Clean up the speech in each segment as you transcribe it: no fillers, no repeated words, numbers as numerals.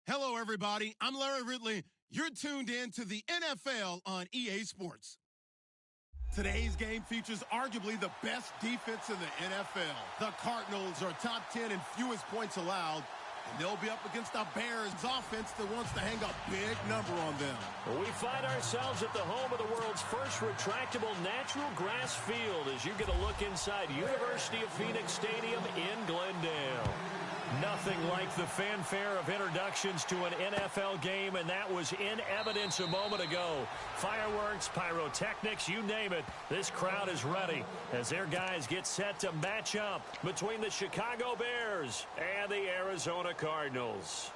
Hello, everybody. I'm Larry Ridley. You're tuned in to the NFL on EA Sports. Today's game features arguably the best defense in the NFL. The Cardinals are top 10 in fewest points allowed, and they'll be up against the Bears offense that wants to hang a big number on them. We find ourselves at the home of the world's first retractable natural grass field as you get a look inside University of Phoenix Stadium in Glendale. Nothing like the fanfare of introductions to an NFL game, and that was in evidence a moment ago. Fireworks, pyrotechnics, you name it. This crowd is ready as their guys get set to match up between the Chicago Bears and the Arizona Cardinals.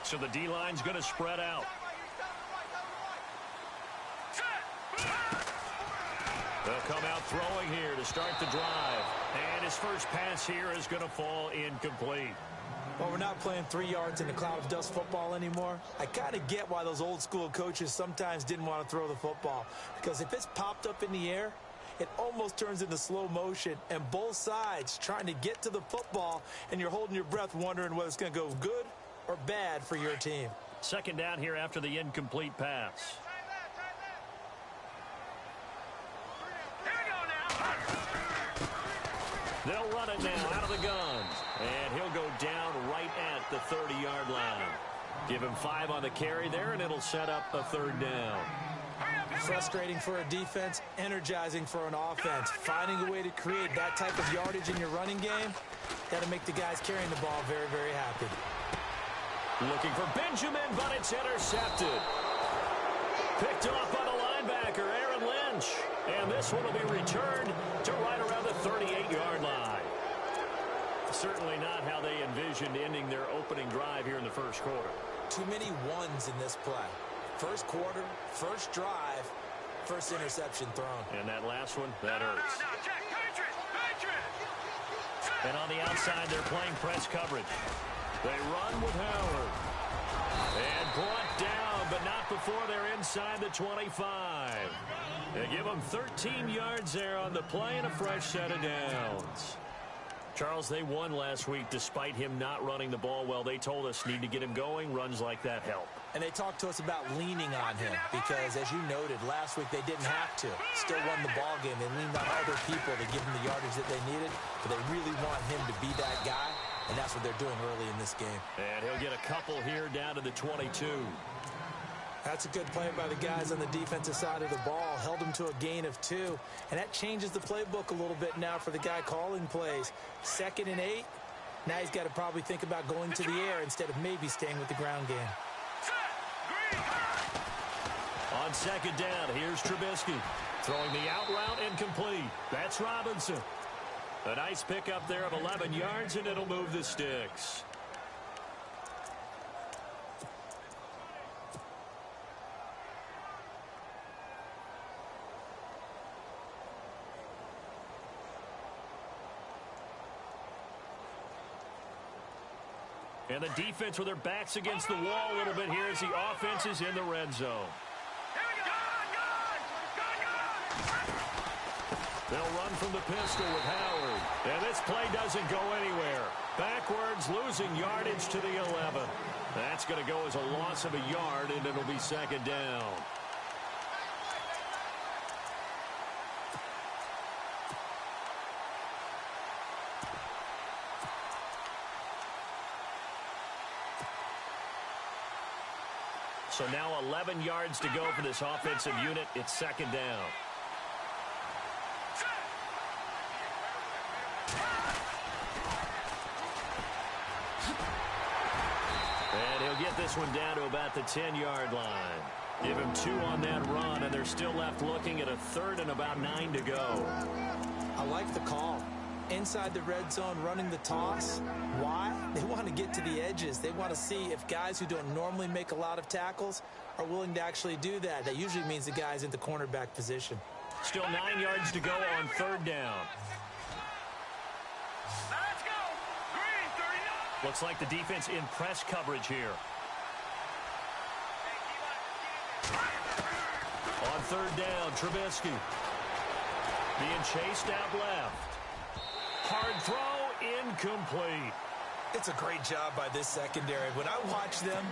So the D-line's going to spread out. They'll come out throwing here to start the drive. And his first pass here is going to fall incomplete. Well, we're not playing 3 yards in a cloud of dust football anymore. I kind of get why those old school coaches sometimes didn't want to throw the football. Because if it's popped up in the air, it almost turns into slow motion. And both sides trying to get to the football, and you're holding your breath wondering whether it's going to go good or bad for your team. Second down here after the incomplete pass. They'll run it now out of the guns. And he'll go down right at the 30-yard line. Give him 5 on the carry there, and it'll set up a third down. Frustrating for a defense, energizing for an offense. Finding a way to create that type of yardage in your running game, that'll make the guys carrying the ball very, very happy. Looking for Benjamin, but it's intercepted. Picked off by the linebacker, Aaron Lynch. And this one will be returned to right around the 38-yard line. Certainly not how they envisioned ending their opening drive here in the first quarter. Too many ones in this play. First quarter, first drive, first interception thrown. And that last one, that hurts. And on the outside, they're playing press coverage. They run with Howard. And brought down, but not before they're inside the 25. They give them 13 yards there on the play and a fresh set of downs. Charles, they won last week despite him not running the ball well. They told us need to get him going. Runs like that help. And they talked to us about leaning on him because, as you noted, last week they didn't have to. Still won the ball game. They leaned on other people to give them the yardage that they needed, but they really want him to be that guy. And that's what they're doing early in this game. And he'll get a couple here down to the 22. That's a good play by the guys on the defensive side of the ball. Held them to a gain of 2. And that changes the playbook a little bit now for the guy calling plays. 2nd and 8. Now he's got to probably think about going to the air instead of maybe staying with the ground game. On second down, here's Trubisky. Throwing the out route incomplete. That's Robinson. A nice pickup there of 11 yards, and it'll move the sticks. And the defense with their backs against the wall a little bit here as the offense is in the red zone. They'll run from the pistol with Howard. And this play doesn't go anywhere. Backwards, losing yardage to the 11. That's going to go as a loss of a yard, and it'll be second down. So now 11 yards to go for this offensive unit. It's second down. And he'll get this one down to about the 10-yard line. Give him 2 on that run, and they're still left looking at a 3rd and about 9 to go. I like the call. Inside the red zone, running the toss. Why? They want to get to the edges. They want to see if guys who don't normally make a lot of tackles are willing to actually do that. That usually means the guy's in the cornerback position. Still 9 yards to go on 3rd down. Let's go. Green, 39. Looks like the defense in press coverage here. On third down, Trubisky. Being chased out left. Hard throw, incomplete. It's a great job by this secondary. When I watch them,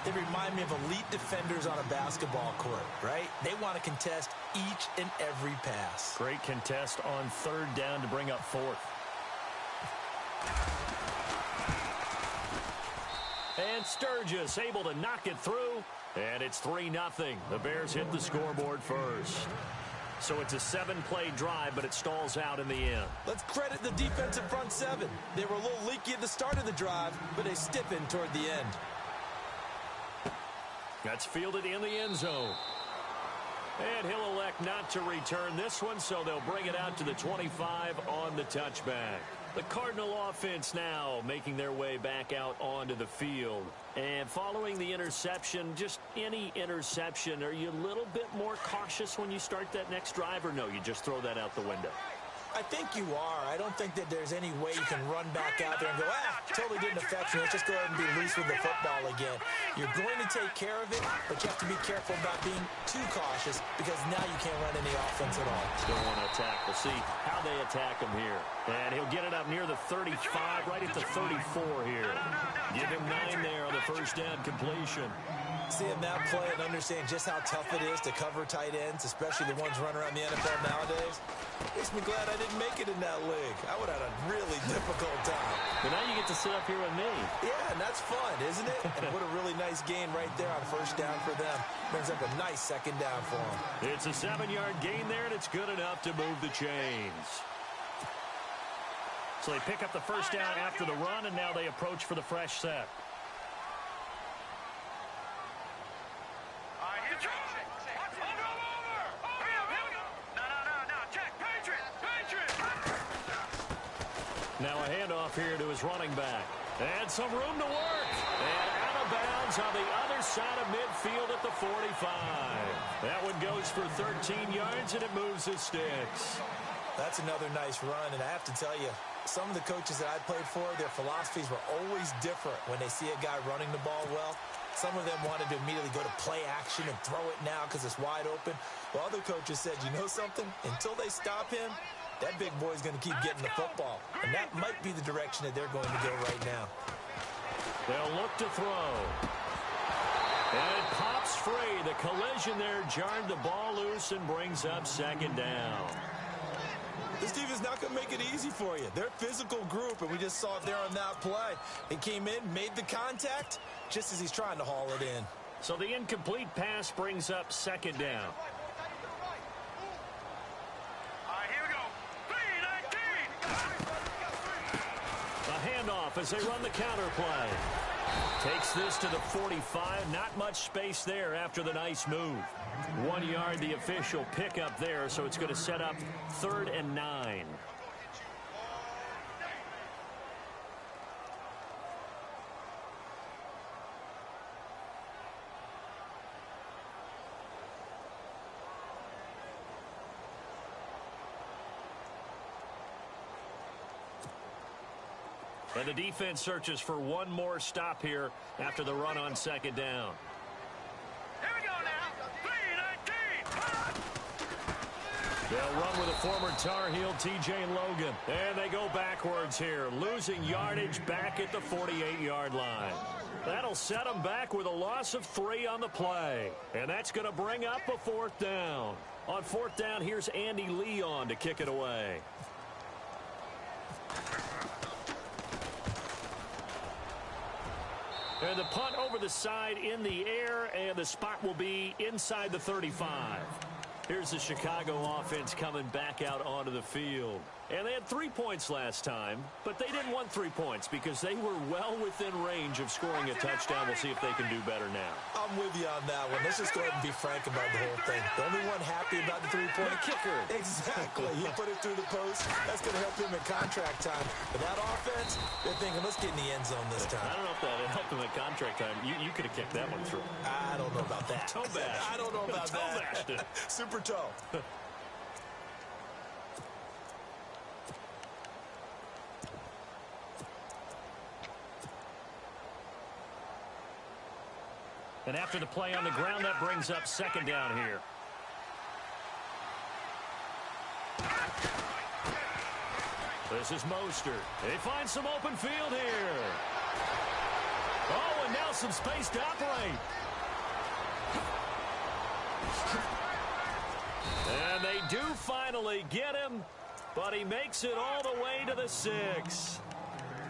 they remind me of elite defenders on a basketball court, right? They want to contest each and every pass. Great contest on third down to bring up fourth. And Sturgis able to knock it through. And it's 3-0. The Bears hit the scoreboard first. So it's a 7-play drive, but it stalls out in the end. Let's credit the defensive front seven. They were a little leaky at the start of the drive, but they stiffened toward the end. That's fielded in the end zone. And he'll elect not to return this one, so they'll bring it out to the 25 on the touchback. The Cardinal offense now making their way back out onto the field. And following the interception, just any interception, are you a little bit more cautious when you start that next drive, or no, you just throw that out the window? I think you are. I don't think that there's any way you can run back out there and go, totally didn't affect me. Let's just go ahead and be loose with the football again. You're going to take care of it, but you have to be careful about being too cautious because now you can't run any offense at all. Still want to attack. We'll see how they attack him here. And he'll get it up near the 35, right at the 34 here. Give him 9 there on the first down completion. Seeing that play and understanding just how tough it is to cover tight ends, especially the ones running around the NFL nowadays, makes me glad I didn't make it in that league. I would have had a really difficult time. But now you get to sit up here with me. Yeah, and that's fun, isn't it? And what a really nice gain right there on first down for them. Brings up a nice second down for them. It's a 7-yard gain there, and it's good enough to move the chains. So they pick up the first down after the run, and now they approach for the fresh set. Now a handoff here to his running back. And some room to work. And out of bounds on the other side of midfield at the 45. That one goes for 13 yards, and it moves his sticks. That's another nice run, and I have to tell you, some of the coaches that I played for, their philosophies were always different when they see a guy running the ball well. Some of them wanted to immediately go to play action and throw it now because it's wide open. While other coaches said, you know something? Until they stop him, that big boy's going to keep getting the football. And that might be the direction that they're going to go right now. They'll look to throw. And it pops free. The collision there jarred the ball loose and brings up second down. This team is not going to make it easy for you. They're a physical group, and we just saw it there on that play. He came in, made the contact, just as he's trying to haul it in. So the incomplete pass brings up second down. Handoff as they run the counter play. Takes this to the 45. Not much space there after the nice move. 1 yard, the official pickup there, so it's going to set up 3rd and 9. And the defense searches for one more stop here after the run on second down. Here we go now. 3-19. They'll run with a former Tar Heel, T.J. Logan. And they go backwards here, losing yardage back at the 48-yard line. That'll set them back with a loss of 3 on the play. And that's going to bring up a 4th down. On 4th down, here's Andy Leon to kick it away. And the punt over the side in the air, and the spot will be inside the 35. Here's the Chicago offense coming back out onto the field. And they had 3 points last time, but they didn't want 3 points because they were well within range of scoring a touchdown. We'll see if they can do better now. I'm with you on that one. Let's just go ahead and be frank about the whole thing. The only one happy about the 3-point kicker. Exactly. He put it through the post. That's going to help him in contract time. But that offense, they're thinking, let's get in the end zone this time. I don't know if that helped him in contract time. You could have kicked that one through. I don't know about that. Toe bash. I don't know about toe that. Bashed it. Super toe. And after the play on the ground, that brings up second down here. This is Mostert. They find some open field here. Oh, and now some space to operate. And they do finally get him, but he makes it all the way to the 6.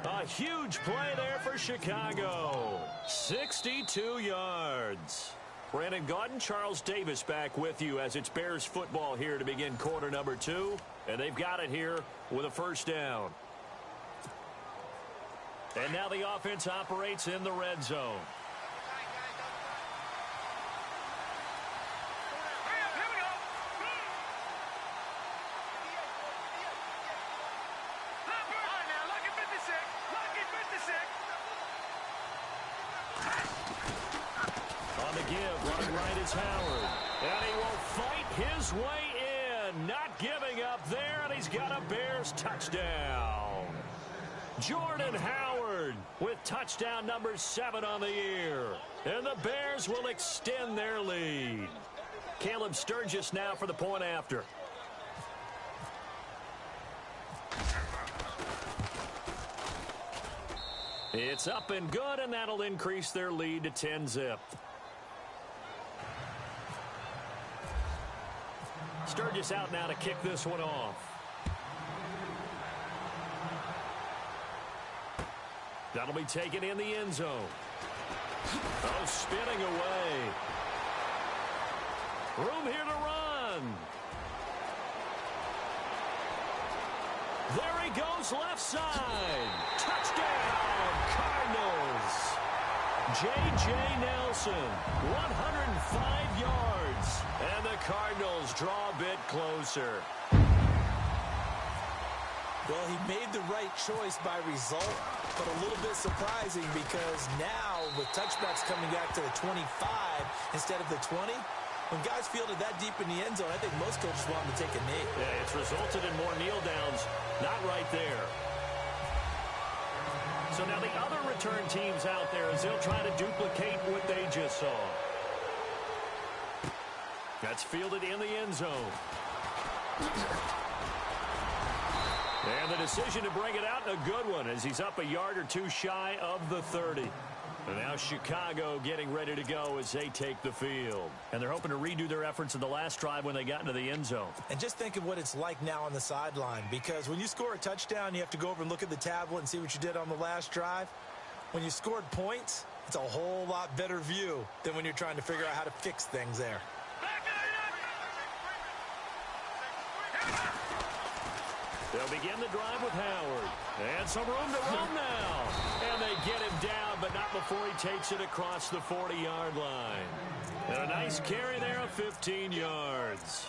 A huge play there for Chicago. 62 yards. Brandon Gaudin, Charles Davis back with you as it's Bears football here to begin quarter number 2. And they've got it here with a first down. And now the offense operates in the red zone. On the give, running right is Howard. And he will fight his way in. Not giving up there, and he's got a Bears touchdown. Jordan Howard with touchdown number 7 on the year. And the Bears will extend their lead. Caleb Sturgis now for the point after. It's up and good, and that'll increase their lead to 10-zip. Sturgis out now to kick this one off. That'll be taken in the end zone. Oh, spinning away. Room here to run. There he goes, left side. Touchdown, Cardinals. J.J. Nelson, 105 yards. And the Cardinals draw a bit closer. Well, he made the right choice by result, but a little bit surprising because now with touchbacks coming back to the 25 instead of the 20, when guys fielded that deep in the end zone, I think most coaches want them to take a knee. Yeah, it's resulted in more kneel downs. Not right there. So now the other return teams out there as they'll try to duplicate what they just saw. That's fielded in the end zone. And the decision to bring it out, a good one, as he's up a yard or two shy of the 30. And now Chicago getting ready to go as they take the field. And they're hoping to redo their efforts in the last drive when they got into the end zone. And just think of what it's like now on the sideline, because when you score a touchdown, you have to go over and look at the tablet and see what you did on the last drive. When you scored points, it's a whole lot better view than when you're trying to figure out how to fix things there. They'll begin the drive with Howard. And some room to run now. And they get him down, but not before he takes it across the 40-yard line. And a nice carry there of 15 yards.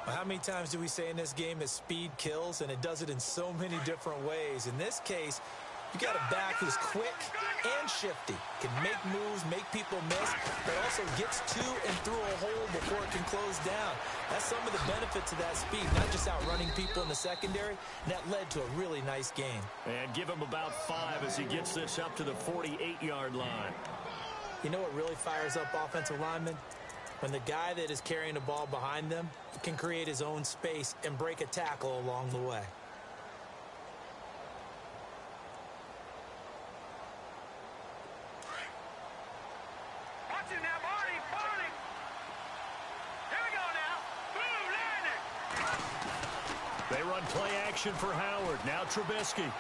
Well, how many times do we say in this game that speed kills, and it does it in so many different ways? In this case, you got a back who's quick and shifty, can make moves, make people miss, but also gets to and through a hole before it can close down. That's some of the benefits of that speed, not just outrunning people in the secondary, and that led to a really nice game. And give him about 5 as he gets this up to the 48-yard line. You know what really fires up offensive linemen? When the guy that is carrying the ball behind them can create his own space and break a tackle along the way. They run play action for Howard. Now Trubisky. And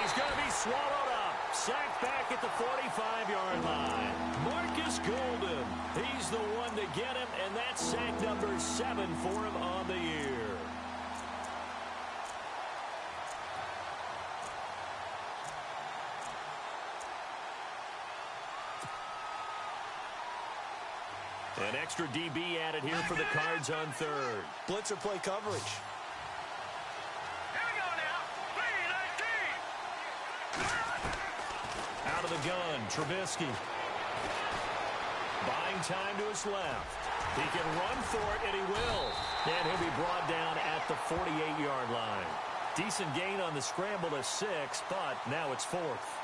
he's going to be swallowed up. Sacked back at the 45-yard line. Marcus Golden. He's the one to get him, and that's sack number 7 for him on the year. An extra DB added here for the Cards on third. Blitzer play coverage. Here we go now. 3-19. Out of the gun, Trubisky. Buying time to his left. He can run for it, and he will. And he'll be brought down at the 48-yard line. Decent gain on the scramble to 6, but now it's 4th.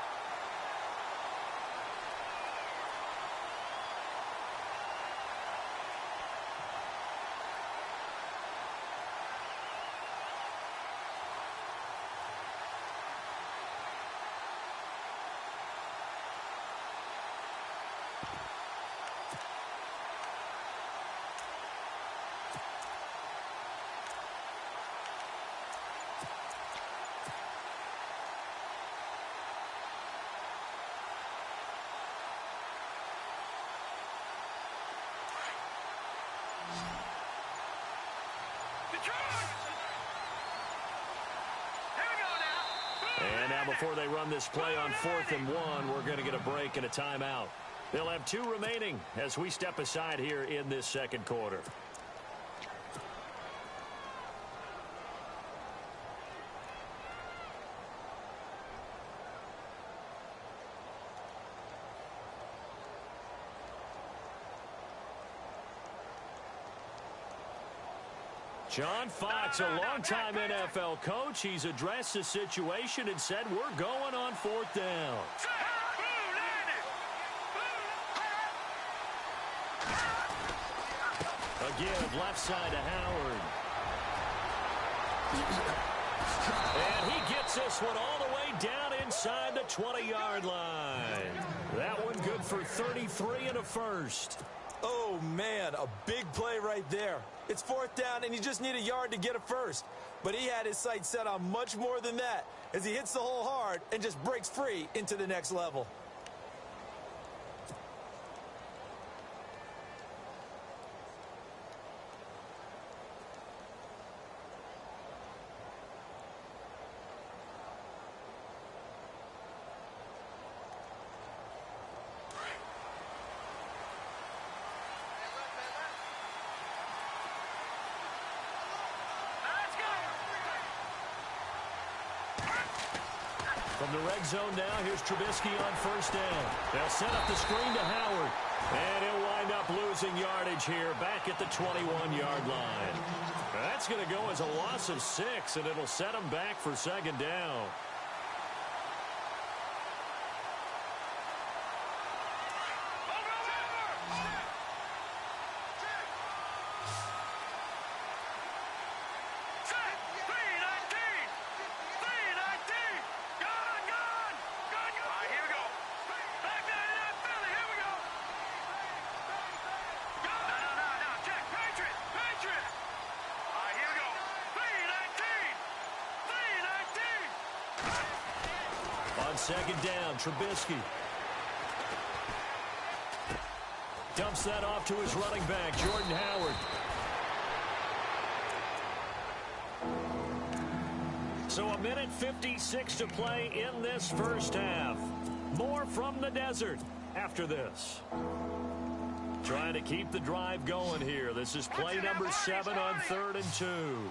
And now before they run this play on 4th and 1, we're going to get a break and a timeout. They'll have 2 remaining as we step aside here in this second quarter. John Fox, a longtime NFL coach, he's addressed the situation and said, we're going on 4th down. Again, left side to Howard. And he gets this one all the way down inside the 20-yard line. That one good for 33 and a first. Oh, man, a big play right there. It's 4th down, and you just need a yard to get a first. But he had his sights set on much more than that as he hits the hole hard and just breaks free into the next level. From the red zone now, here's Trubisky on 1st down. They'll set up the screen to Howard. And he'll wind up losing yardage here back at the 21-yard line. That's going to go as a loss of 6, and it'll set him back for 2nd down. On 2nd down, Trubisky dumps that off to his running back, Jordan Howard. So 1:56 to play in this first half. More from the desert after this. Trying to keep the drive going here. This is play number 7 on 3rd and 2.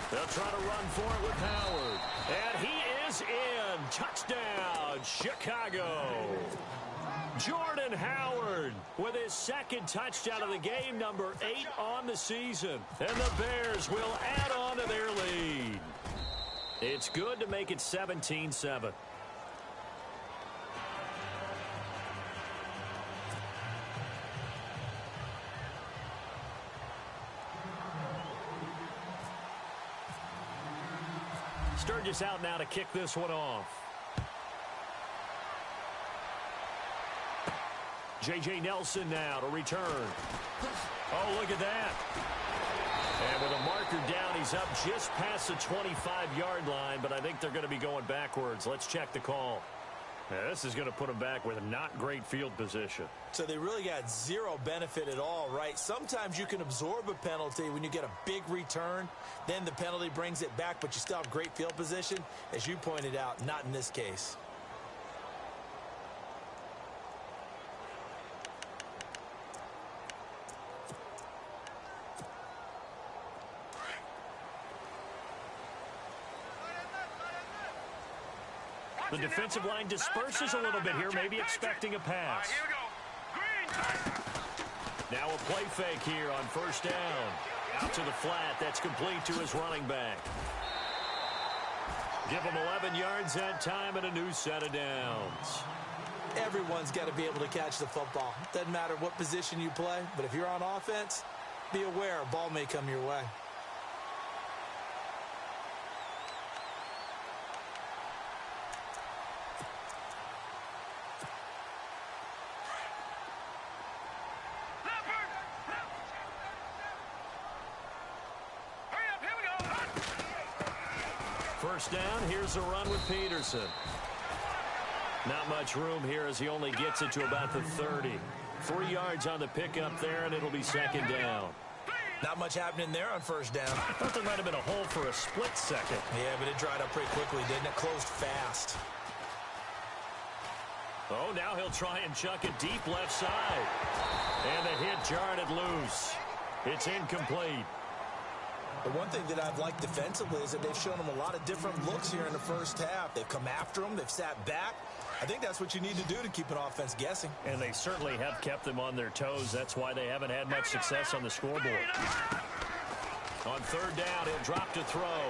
They'll try to run for it with Howard. And he is in. Touchdown, Chicago. Jordan Howard with his 2nd touchdown of the game, number 8 on the season. And the Bears will add on to their lead. It's good to make it 17-7. Sturgis out now to kick this one off. J.J. Nelson now to return. Oh, look at that. And with a marker down, he's up just past the 25-yard line, but I think they're going to be going backwards. Let's check the call. Yeah, this is going to put them back with not great field position. So they really got zero benefit at all, right? Sometimes you can absorb a penalty when you get a big return. Then the penalty brings it back, but you still have great field position. As you pointed out, not in this case. The defensive line disperses a little bit here, maybe expecting a pass. Now a play fake here on 1st down. Out to the flat. That's complete to his running back. Give him 11 yards that time and a new set of downs. Everyone's got to be able to catch the football. Doesn't matter what position you play, but if you're on offense, be aware a ball may come your way. First down, here's a run with Peterson. Not much room here as he only gets it to about the 30. 3 yards on the pickup there, and it'll be second down. Not much happening there on first down. I thought there might have been a hole for a split second. Yeah, but it dried up pretty quickly, didn't it? Closed fast. Oh, now he'll try and chuck it deep left side. And the hit jarred it loose. It's incomplete. The one thing that I've liked defensively is that they've shown them a lot of different looks here in the first half. They've come after them. They've sat back. I think that's what you need to do to keep an offense guessing. And they certainly have kept them on their toes. That's why they haven't had much success on the scoreboard. On third down, he'll drop to throw.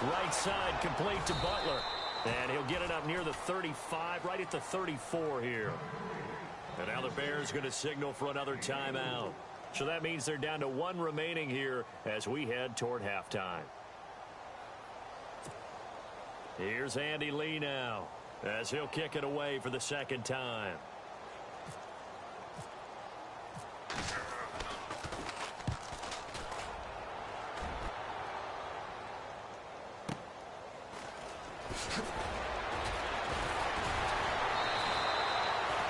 Right side complete to Butler. And he'll get it up near the 35, right at the 34 here. And now the Bears going to signal for another timeout. So that means they're down to 1 remaining here as we head toward halftime. Here's Andy Lee now as he'll kick it away for the second time.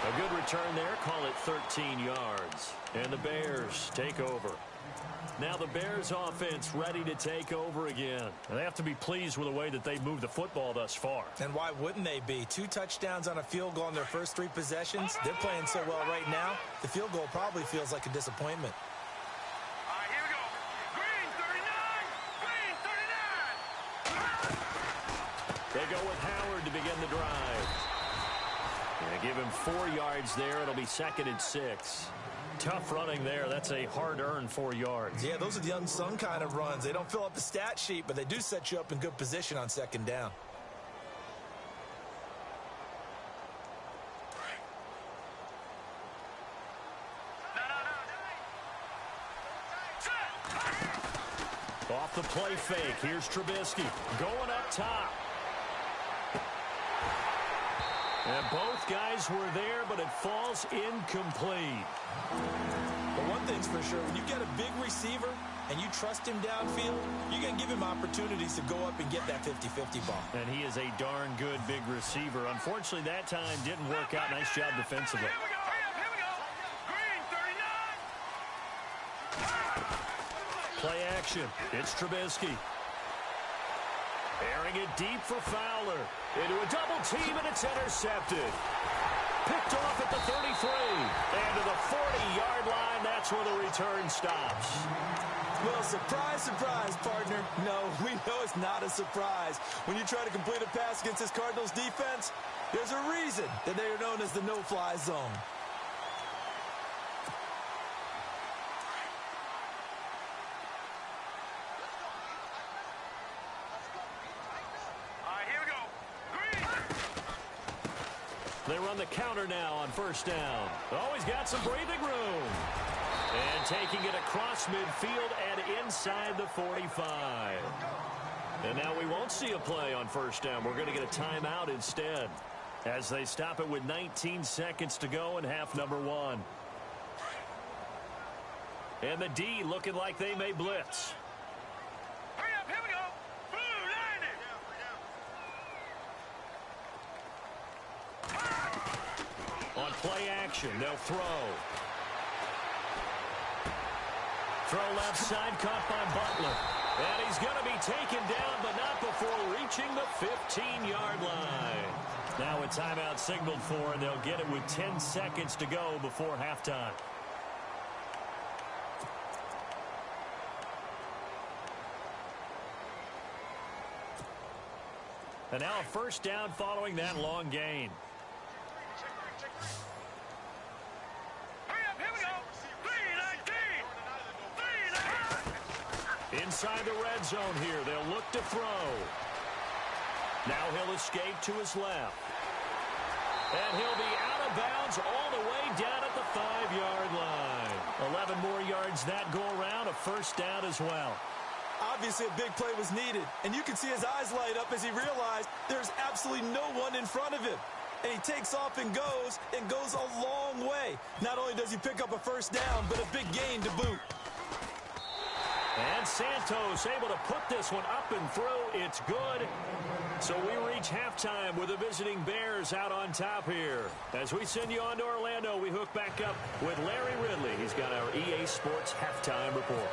A good return there, call it 13 yards. And the Bears take over. Now the Bears offense ready to take over again. And they have to be pleased with the way that they've moved the football thus far. And why wouldn't they be? 2 touchdowns on a field goal in their first 3 possessions. They're playing so well right now, the field goal probably feels like a disappointment. All right, here we go. Green 39. Green 39. They go with Howard to begin the drive. And give him 4 yards there. It'll be second and 6. Tough running there. That's a hard-earned 4 yards. Yeah, those are the unsung kind of runs. They don't fill up the stat sheet, but they do set you up in good position on second down. Off the play fake. Here's Trubisky going up top. And both guys were there, but it falls incomplete. But one thing's for sure, when you get a big receiver and you trust him downfield, you're going to give him opportunities to go up and get that 50-50 ball. And he is a darn good big receiver. Unfortunately, that time didn't work out. Nice job defensively. Here we go. Here we go. Green 39. Play action. It's Trubisky. Airing it deep for Fowler. Into a double team, and it's intercepted. Picked off at the 33. And to the 40-yard line, that's where the return stops. Well, surprise, surprise, partner. No, we know it's not a surprise. When you try to complete a pass against this Cardinals defense, there's a reason that they are known as the no-fly zone. They run the counter now on first down. Oh, he's got some breathing room. And taking it across midfield and inside the 45. And now we won't see a play on first down. We're going to get a timeout instead as they stop it with 19 seconds to go in half number 1. And the D looking like they may blitz. Hurry up, here we go. Blue, line it. On play action, they'll throw. Throw left side, caught by Butler. And he's going to be taken down, but not before reaching the 15-yard line. Now a timeout signaled for, and they'll get it with 10 seconds to go before halftime. And now a first down following that long gain. Hurry up, here we go. 3-19. Inside the red zone here, they'll look to throw. Now he'll escape to his left. And he'll be out of bounds all the way down at the 5-yard line. 11 more yards that go around, a first down as well. Obviously, a big play was needed, and you can see his eyes light up as he realized there's absolutely no one in front of him. And he takes off and goes a long way. Not only does he pick up a first down, but a big gain to boot. And Santos able to put this one up and through. It's good. So we reach halftime with the visiting Bears out on top here. As we send you on to Orlando, we hook back up with Larry Ridley. He's got our EA Sports halftime report.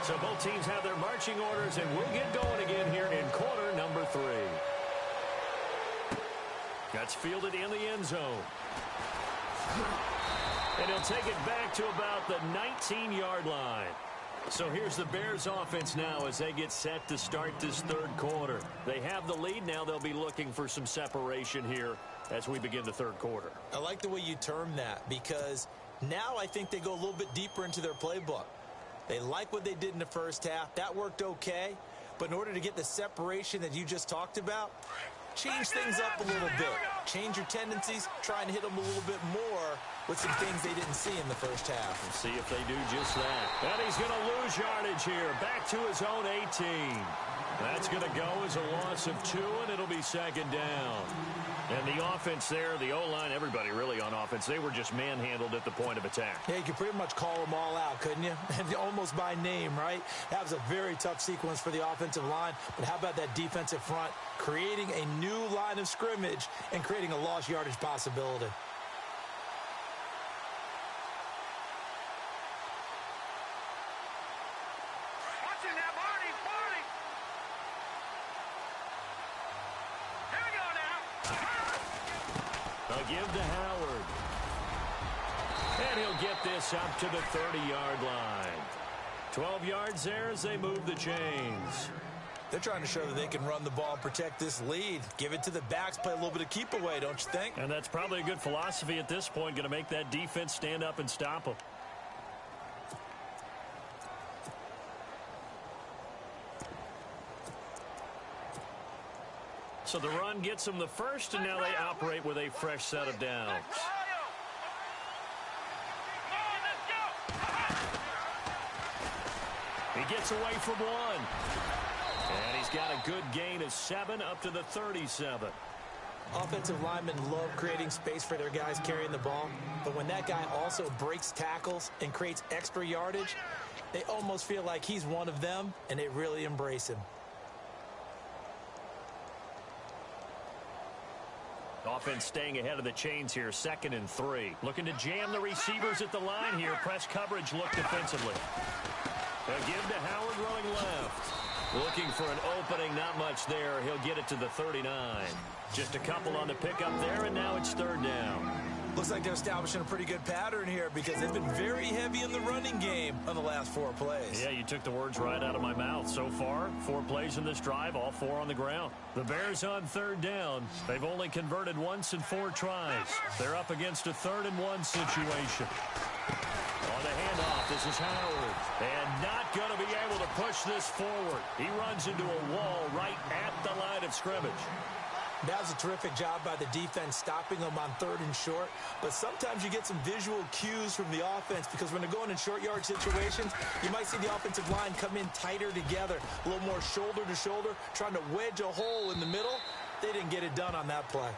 So both teams have their marching orders, and we'll get going again here in quarter number 3. That's fielded in the end zone. And he'll take it back to about the 19-yard line. So here's the Bears offense now as they get set to start this third quarter. They have the lead. Now they'll be looking for some separation here as we begin the third quarter. I like the way you term that, because now I think they go a little bit deeper into their playbook. They like what they did in the first half. That worked okay. But in order to get the separation that you just talked about, change things up a little bit. Change your tendencies. Try and hit them a little bit more with some things they didn't see in the first half. We'll see if they do just that. And he's going to lose yardage here. Back to his own 18. That's going to go as a loss of 2, and it'll be second down. And the offense there, the O-line, everybody really on offense, they were just manhandled at the point of attack. Yeah, you could pretty much call them all out, couldn't you? And almost by name, right? That was a very tough sequence for the offensive line. But how about that defensive front creating a new line of scrimmage and creating a lost yardage possibility? Watching that, Marty. Here we go now. They'll give to Howard. And he'll get this up to the 30-yard line. 12 yards there as they move the chains. They're trying to show that they can run the ball and protect this lead. Give it to the backs, play a little bit of keep away, don't you think? And that's probably a good philosophy at this point, going to make that defense stand up and stop them. So the run gets them the first, and now they operate with a fresh set of downs. He gets away from one. And he's got a good gain of 7 up to the 37. Offensive linemen love creating space for their guys carrying the ball. But when that guy also breaks tackles and creates extra yardage, they almost feel like he's one of them, and they really embrace him. Offense staying ahead of the chains here, 2nd and 3. Looking to jam the receivers at the line here. Press coverage look defensively. They'll give to Howard running left. Looking for an opening, not much there. He'll get it to the 39. Just a couple on the pickup there, and now it's 3rd down. Looks like they're establishing a pretty good pattern here because they've been very heavy in the running game on the last 4 plays. Yeah, you took the words right out of my mouth. So far, 4 plays in this drive, all 4 on the ground. The Bears on 3rd down. They've only converted once in 4 tries. They're up against a 3rd and 1 situation. On the handoff, this is Howard. And not going to be able to push this forward. He runs into a wall right at the line of scrimmage. That was a terrific job by the defense stopping them on 3rd and short. But sometimes you get some visual cues from the offense because when they're going in short yard situations, you might see the offensive line come in tighter together, a little more shoulder to shoulder, trying to wedge a hole in the middle. They didn't get it done on that play.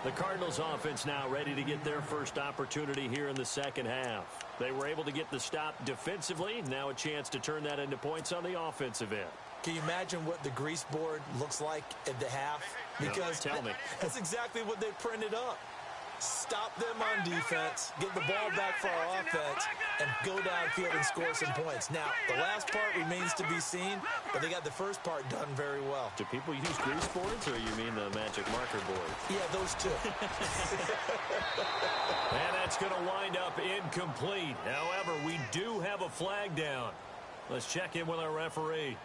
The Cardinals offense now ready to get their first opportunity here in the second half. They were able to get the stop defensively. Now a chance to turn that into points on the offensive end. Can you imagine what the grease board looks like at the half? Because tell me. That's exactly what they printed up. Stop them on defense, get the ball back for our offense, and go downfield and score some points. Now, the last part remains to be seen, but they got the first part done very well. Do people use grease boards, or you mean the magic marker board? Yeah, those two. And that's going to wind up incomplete. However, we do have a flag down. Let's check in with our referee.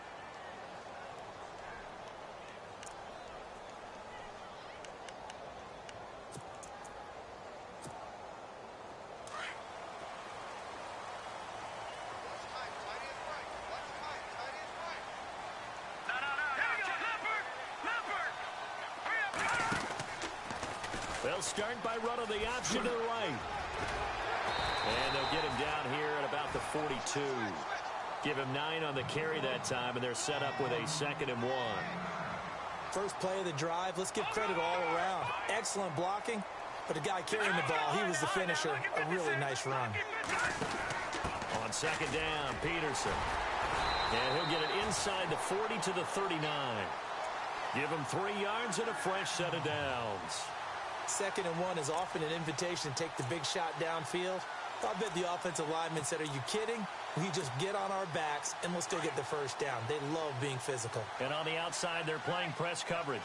They'll start by running the option to the right. And they'll get him down here at about the 42. Give him 9 on the carry that time, and they're set up with a 2nd and 1. First play of the drive, let's give credit all around. Excellent blocking, but the guy carrying the ball, he was the finisher. A really nice run. On 2nd down, Peterson. And he'll get it inside the 40 to the 39. Give him 3 yards and a fresh set of downs. 2nd and 1 is often an invitation to take the big shot downfield. I bet the offensive lineman said, are you kidding? We just get on our backs and we'll still get the first down. They love being physical. And on the outside, they're playing press coverage.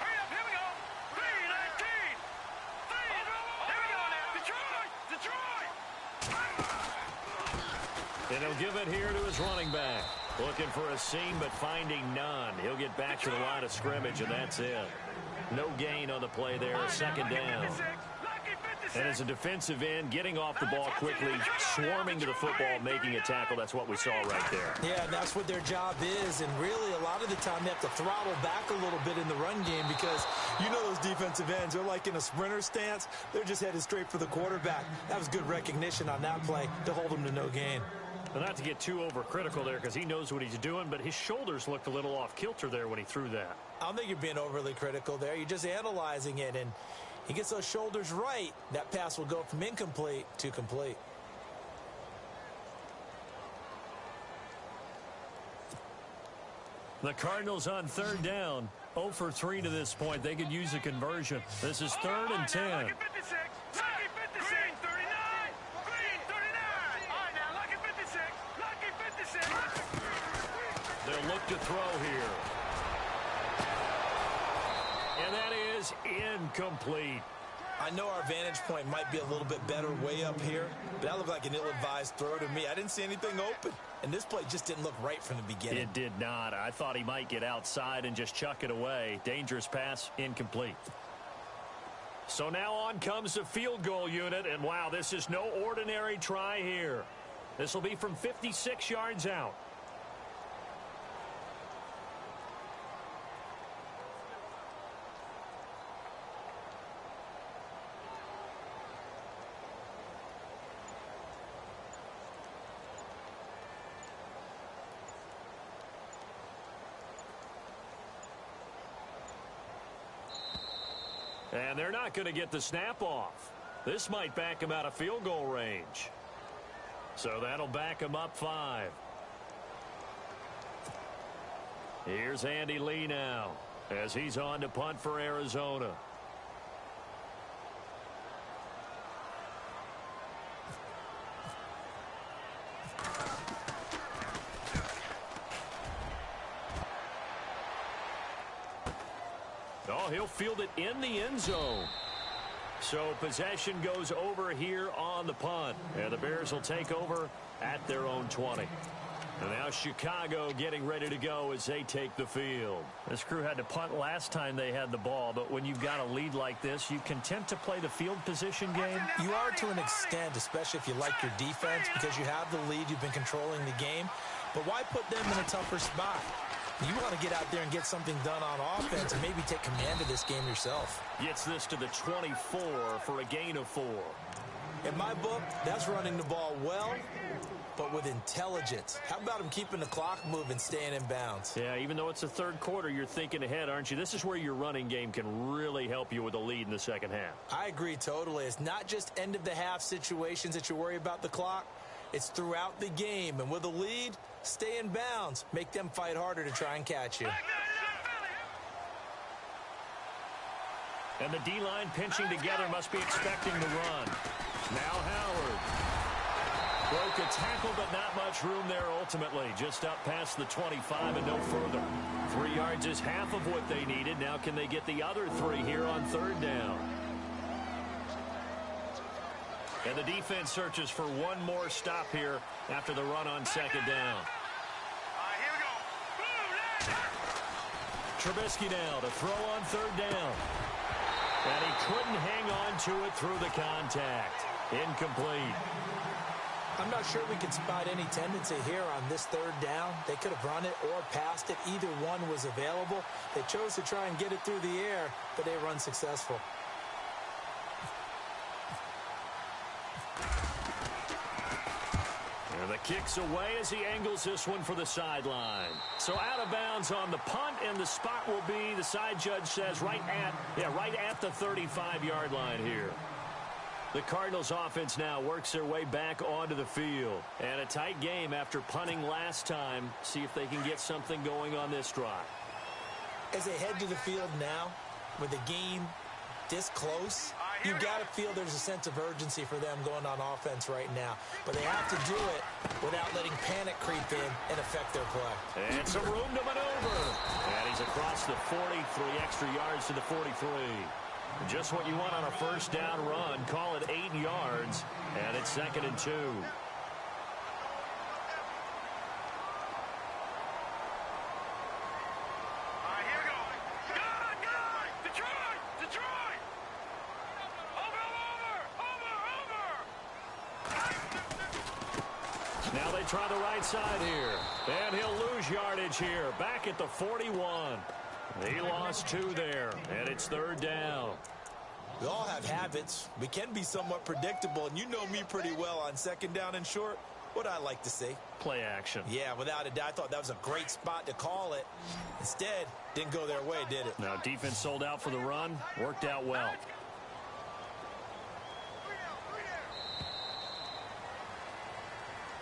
Hurry up, here we go. 3-19. Here we go now. Detroit. And he'll give it here to his running back. Looking for a seam, but finding none. He'll get back to the line of scrimmage, and that's it. No gain on the play there, 2nd down. And as a defensive end, getting off the ball quickly, swarming to the football, making a tackle, that's what we saw right there. Yeah, and that's what their job is, and really a lot of the time they have to throttle back a little bit in the run game because you know those defensive ends, they're like in a sprinter stance. They're just headed straight for the quarterback. That was good recognition on that play to hold them to no gain. Well, not to get too overcritical there because he knows what he's doing, but his shoulders looked a little off kilter there when he threw that. I don't think you're being overly critical there. You're just analyzing it, and he gets those shoulders right. That pass will go from incomplete to complete. The Cardinals on 3rd down. 0 for 3 to this point. They could use a conversion. This is 3rd and 10. Lucky 56. Lucky 56. Green 39. Green 39. All right, now, lucky 56. Lucky 56. They'll look to throw here. And that is incomplete. I know our vantage point might be a little bit better way up here, but that looked like an ill-advised throw to me. I didn't see anything open, and this play just didn't look right from the beginning. It did not. I thought he might get outside and just chuck it away. Dangerous pass, incomplete. So now on comes the field goal unit, and wow, this is no ordinary try here. This will be from 56 yards out. And they're not going to get the snap off. This might back him out of field goal range. So that'll back him up 5. Here's Andy Lee now as he's on to punt for Arizona. Oh, he'll field it in the end zone. So possession goes over here on the punt. And the Bears will take over at their own 20. And now Chicago getting ready to go as they take the field. This crew had to punt last time they had the ball, but when you've got a lead like this, you content to play the field position game? You are to an extent, especially if you like your defense, because you have the lead, you've been controlling the game. But why put them in a tougher spot? You want to get out there and get something done on offense and maybe take command of this game yourself. Gets this to the 24 for a gain of 4. In my book, that's running the ball well, but with intelligence. How about him keeping the clock moving, staying in bounds? Yeah, even though it's the 3rd quarter, you're thinking ahead, aren't you? This is where your running game can really help you with a lead in the 2nd half. I agree totally. It's not just end-of-the-half situations that you worry about the clock. It's throughout the game. And with a lead, stay in bounds. Make them fight harder to try and catch you. And the D-line pinching together must be expecting the run. Now Howard. Broke a tackle, but not much room there ultimately. Just up past the 25 and no further. 3 yards is half of what they needed. Now can they get the other 3 here on 3rd down? And the defense searches for one more stop here after the run on 2nd down. Here we go. Trubisky now to throw on 3rd down. And he couldn't hang on to it through the contact. Incomplete. I'm not sure we can spot any tendency here on this 3rd down. They could have run it or passed it. Either one was available. They chose to try and get it through the air, but they run successful. And the kick's away as he angles this one for the sideline. So out of bounds on the punt, and the spot will be, the side judge says, right at the 35-yard line here. The Cardinals offense now works their way back onto the field. And a tight game after punting last time. See if they can get something going on this drive. As they head to the field now, with the game this close, you've got to feel there's a sense of urgency for them going on offense right now. But they have to do it without letting panic creep in and affect their play. And some room to maneuver. And he's across the 40, 3 extra yards to the 43. Just what you want on a first down run. Call it 8 yards, and it's 2nd and 2. All right, here we go. Good! Detroit! Detroit! Over! Now they try the right side here. And he'll lose yardage here. Back at the 41. He lost 2 there, and it's 3rd down. We all have habits. We can be somewhat predictable, and you know me pretty well on 2nd down and short. What I like to see. Play action. Yeah, without a doubt. I thought that was a great spot to call it. Instead, didn't go their way, did it? Now defense sold out for the run. Worked out well.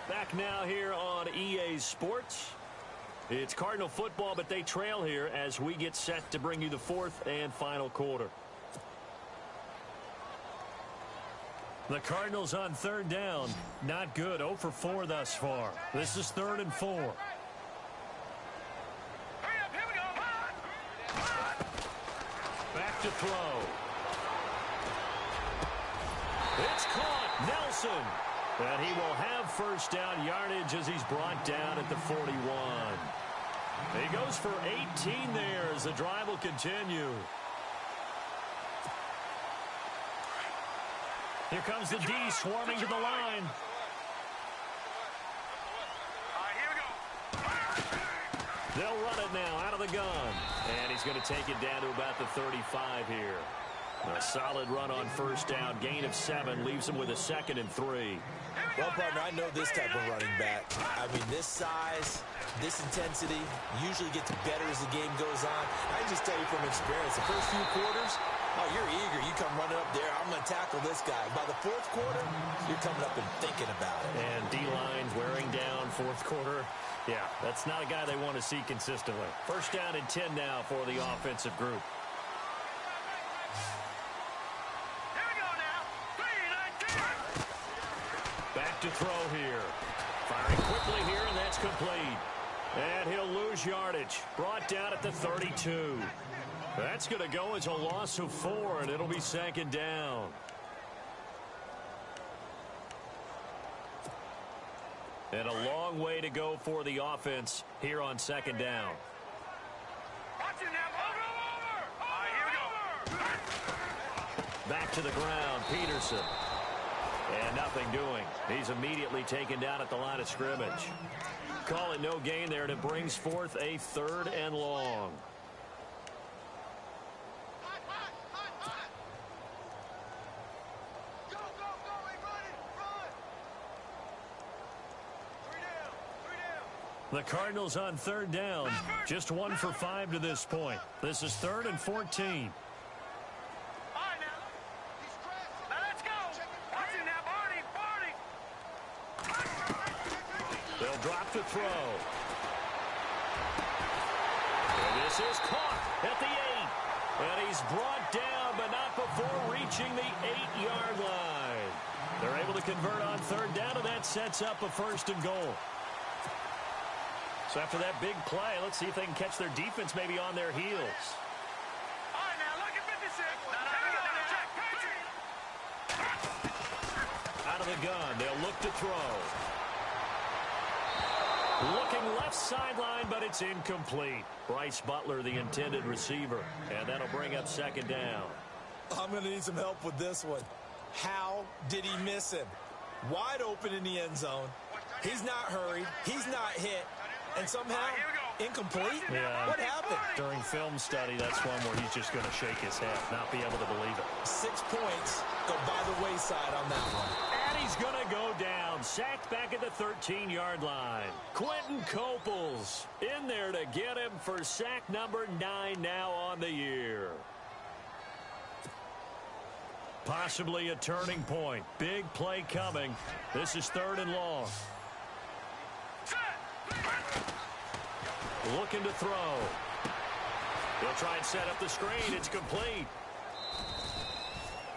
Back now here on EA Sports. It's Cardinal football, but they trail here as we get set to bring you the 4th and final quarter. The Cardinals on 3rd down. Not good. 0 for 4 thus far. This is 3rd and 4. Hurry up, here we go. Back to throw. It's caught. Nelson. And he will have first down yardage as he's brought down at the 41. He goes for 18 there as the drive will continue. Here comes the D swarming to the line. All right, here we go. They'll run it now out of the gun. And he's going to take it down to about the 35 here. A solid run on first down. Gain of 7 leaves him with a 2nd and 3. Well, partner, I know this type of running back. I mean, this size, this intensity usually gets better as the game goes on. I can just tell you from experience, the first few quarters, oh, you're eager. You come running up there. I'm going to tackle this guy. By the 4th quarter, you're coming up and thinking about it. And D-line wearing down 4th quarter. Yeah, that's not a guy they want to see consistently. First down and 10 now for the offensive group. Back to throw here. Firing quickly here, and that's complete. And he'll lose yardage. Brought down at the 32. That's going to go as a loss of 4, and it'll be 2nd down. And a long way to go for the offense here on 2nd down. Watch it now. Over. All right, here we go. Back to the ground, Peterson. And nothing doing. He's immediately taken down at the line of scrimmage. Call it no gain there, and it brings forth a 3rd and long. Go, run. The Cardinals on 3rd down. Just 1 for 5 to this point. This is 3rd and 14. They'll drop to throw. And this is caught at the 8. And he's brought down, but not before reaching the 8-yard line. They're able to convert on 3rd down, and that sets up a 1st and goal. So after that big play, let's see if they can catch their defense maybe on their heels. All right, now look at 56. Out of the gun, they'll look to throw. Looking left sideline, but it's incomplete. Bryce Butler, the intended receiver. And that'll bring up 2nd down. I'm going to need some help with this one. How did he miss him? Wide open in the end zone. He's not hurried. He's not hit. And somehow, incomplete? Yeah. What happened? During film study, that's one where he's just going to shake his head, not be able to believe it. 6 points go by the wayside on that one. And he's going to go down. Sacked back at the 13-yard line. Quentin Coples in there to get him for sack number 9 now on the year. Possibly a turning point. Big play coming. This is 3rd and long. Looking to throw. He'll try and set up the screen. It's complete.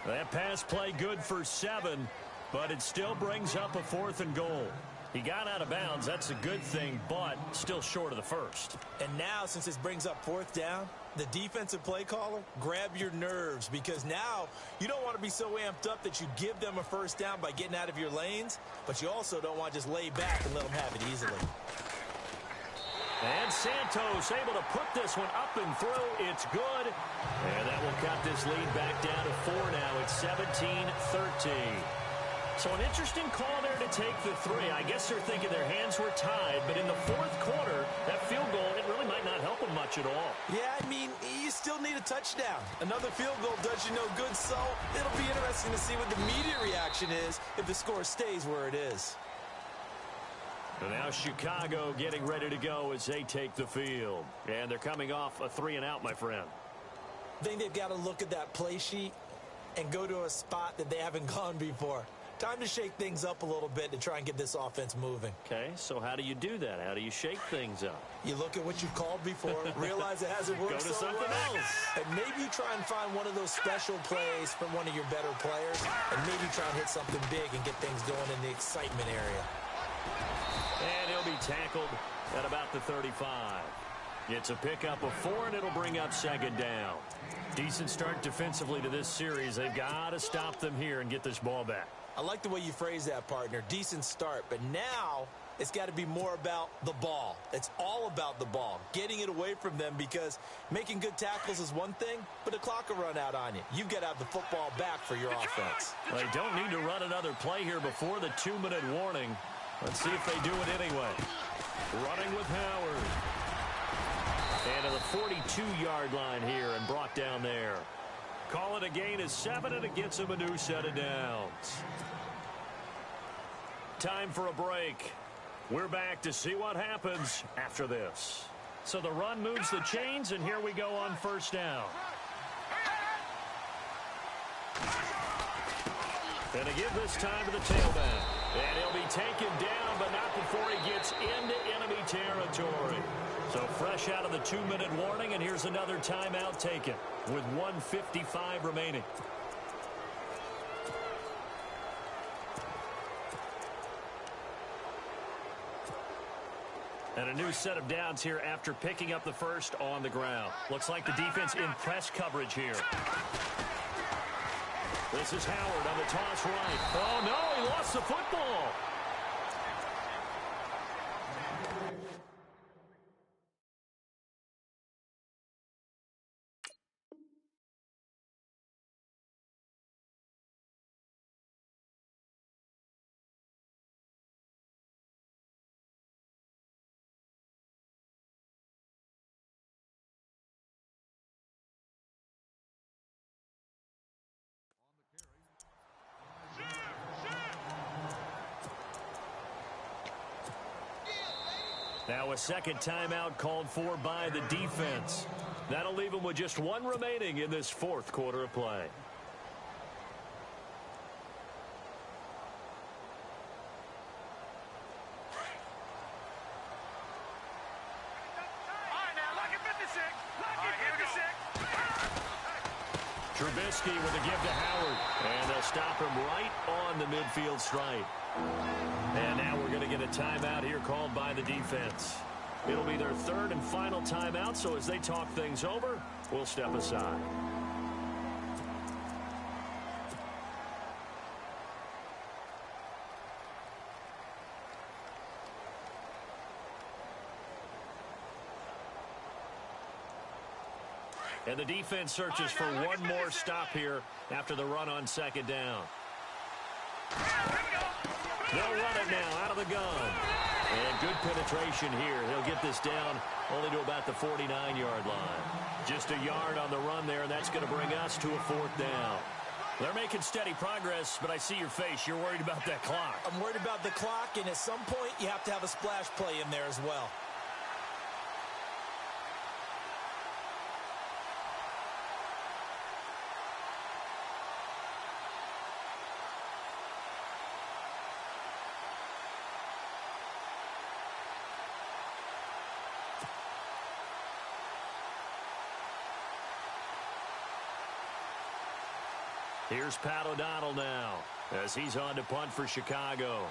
That pass play good for 7, but it still brings up a 4th and goal. He got out of bounds. That's a good thing, but still short of the first. And now, since this brings up 4th down, the defensive play caller, grab your nerves, because now you don't want to be so amped up that you give them a 1st down by getting out of your lanes, but you also don't want to just lay back and let them have it easily. And Santos able to put this one up and through. It's good. And that will cut this lead back down to 4 now. It's 17-13. So an interesting call there to take the 3. I guess they're thinking their hands were tied, but in the 4th quarter, that field goal, it really might not help them much at all. Yeah, I mean, you still need a touchdown. Another field goal does you no good, so it'll be interesting to see what the media reaction is if the score stays where it is. And now Chicago getting ready to go as they take the field. And they're coming off a 3-and-out, my friend. I think they've got to look at that play sheet and go to a spot that they haven't gone before. Time to shake things up a little bit to try and get this offense moving. Okay, so how do you do that? How do you shake things up? You look at what you've called before, realize it hasn't worked Go to so something well, else. and maybe you try and find one of those special plays from one of your better players, and maybe try and hit something big and get things going in the excitement area. And he'll be tackled at about the 35. It's a pickup of 4, and it'll bring up 2nd down. Decent start defensively to this series. They've got to stop them here and get this ball back. I like the way you phrase that, partner. Decent start, but now it's got to be more about the ball. It's all about the ball, getting it away from them, because making good tackles is one thing, but the clock will run out on you. You've got to have the football back for your offense. They don't need to run another play here before the 2-minute warning. Let's see if they do it anyway. Running with Howard. And to the 42-yard line here and brought down there. Call it a gain of 7, and it gets him a new set of downs. Time for a break. We're back to see what happens after this. So the run moves the chains, and here we go on 1st down. And to give this time to the tailback. And he'll be taken down, but not before he gets into enemy territory. So fresh out of the 2-minute warning, and here's another timeout taken with 1:55 remaining. And a new set of downs here after picking up the first on the ground. Looks like the defense in press coverage here. This is Howard on the toss right. Oh, no, he lost the football. Now a 2nd timeout called for by the defense. That'll leave them with just 1 remaining in this 4th quarter of play. Trubisky with a give to Howard. And they'll stop him right on the midfield stripe. And now we're going to get a timeout here called by the defense. It'll be their 3rd and final timeout, so as they talk things over, we'll step aside. And the defense searches for one more stop here after the run on 2nd down. They'll run it now out of the gun. And good penetration here. He'll get this down only to about the 49-yard line. Just a yard on the run there, and that's going to bring us to a 4th down. They're making steady progress, but I see your face. You're worried about that clock. I'm worried about the clock, and at some point, you have to have a splash play in there as well. Here's Pat O'Donnell now as he's on to punt for Chicago.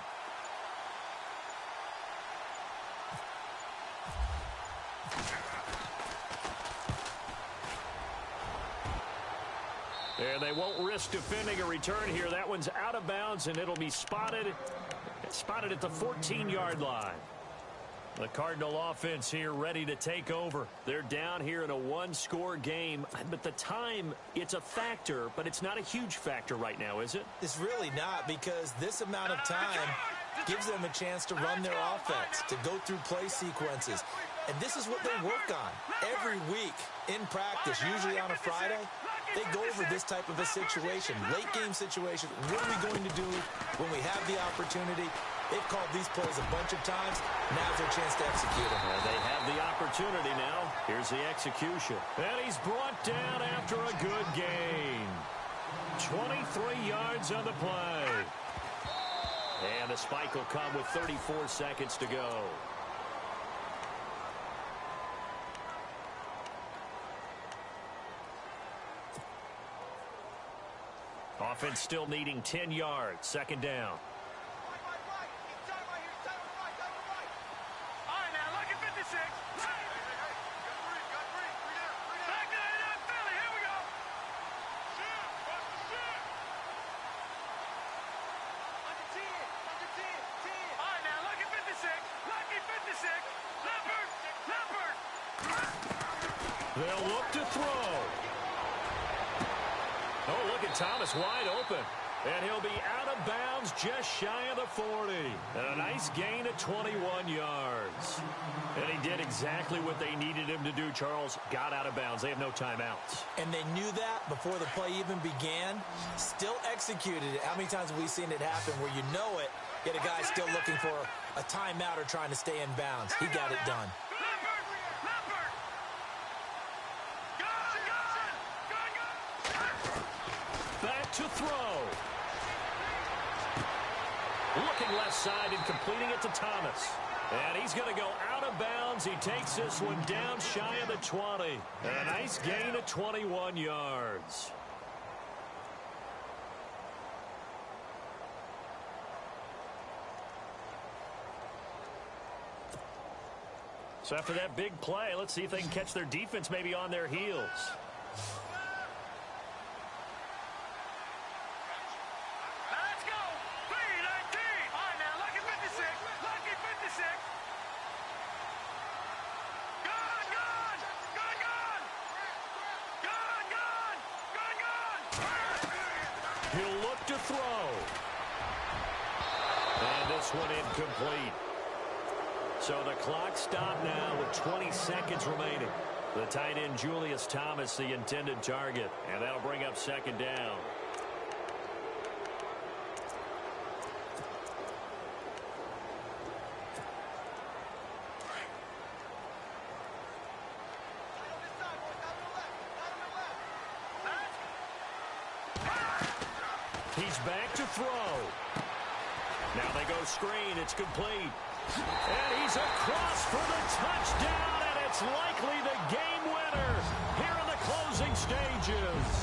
And they won't risk defending a return here. That one's out of bounds, and it'll be spotted at the 14-yard line. The Cardinal offense here ready to take over. They're down here in a one-score game, but the time, it's a factor, but it's not a huge factor right now, is it? It's really not, because this amount of time gives them a chance to run their offense, to go through play sequences. And this is what they work on every week in practice, usually on a Friday. They go over this type of a situation, late-game situation. What are we going to do when we have the opportunity? They've called these plays a bunch of times. Now's their chance to execute them. And they have the opportunity now. Here's the execution. And he's brought down after a good gain. 23 yards on the play. And the spike will come with 34 seconds to go. Offense still needing 10 yards. Second down. They'll look to throw. Oh, look at Thomas wide open. And he'll be out of bounds just shy of the 40. And a nice gain of 21 yards. And he did exactly what they needed him to do, Charles. Got out of bounds. They have no timeouts. And they knew that before the play even began. Still executed it. How many times have we seen it happen where you know it, yet a guy still looking for a timeout or trying to stay in bounds? He got it done. Back to throw. Looking left side and completing it to Thomas. And he's going to go out of bounds. He takes this one down shy of the 20. And a nice gain of 21 yards. So after that big play, let's see if they can catch their defense maybe on their heels. He'll look to throw. And this one incomplete. So the clock stopped now with 20 seconds remaining. The tight end Julius Thomas, the intended target. And that'll bring up second down. He's back to throw. Now they go screen. It's complete. And he's across for the touchdown, and it's likely the game winner here in the closing stages.